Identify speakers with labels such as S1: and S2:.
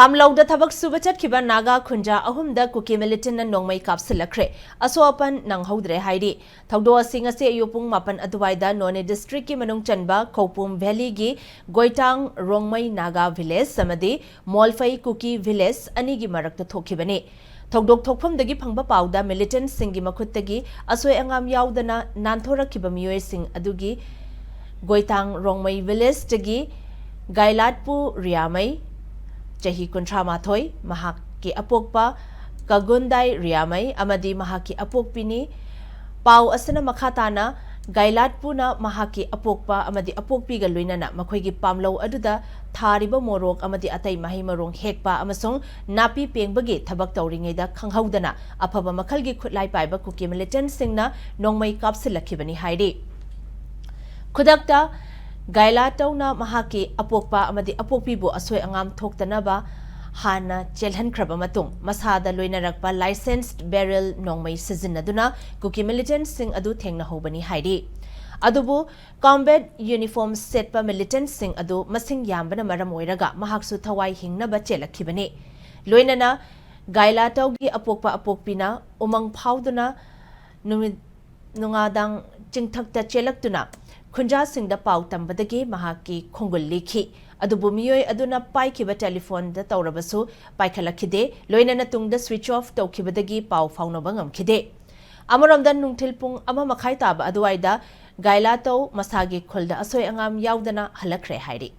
S1: Pamlauda thabak suba chatkiba Naga khunja ahumda Kuki militant na nongmai kapsilakre asoapan nanghodre haidi thaudo asing ase ayupung mapan aduwaida None district ki manung chanba Khoupum valley gi Goitang Rongmai Naga village samadi Molfai Kuki village ani gi marakta thokibani thogdok thokpham phangba pauda militant singi makhuttagi asoi angam yaudana nanthorakiba miyoi sing adugi Goitang Rongmai village tagi Gailatpu Riamai Jahi Kuntra Mathoi, Mahaki Apokpa, Kagundai Riamai, Amadi Mahaki Apokpini, Pau Asana Makatana, Gailatpuna Mahaki Apokpa, Amadi Apokpi Galuinana, Makoigi Pamlo Aduda, Tariba Morok, Amadi Atay Mahimarong Hekpa, Amasong, Napi Ping Bagi, Tabak Tauringeda, Kanghaudana, Apaba Makalgi Kutlai Paiba Kuki militant Singna, Nongmai Kapsilakibani Haidi. Kudakta Gailatona Mahaki Apokpa Amadi Apokpibu Asoi Angam Toktanaba Hana Chelhan Krabamatung Masada Luinarakpa licensed barrel Nongmai Sizinaduna Kuki militant Sing Adu Tengna Hobani Haidi Adubu combat uniform setpa militant Sing Adu Masing Yambana Maramoiraga Mahaksu Tawai Hingnaba Chelakibani Luinana Gailataugi Apokpa Apokpina Umang Pauduna Nungadang Jingtakta Chelaktuna Kunja Singda Pau Tambadagi Mahaki Kongul Liki Adubu Miyoi Aduna Paikiba telephone da Taurabasu Paikalakide Loina Natungda switch off Tokibadagi Pau Faunabangam Kide Amaramdan Nungtilpung Ama Makai Taba Aduaida Gailato Masagi Kulda Asoy Angam Yaudana Halakre Haidi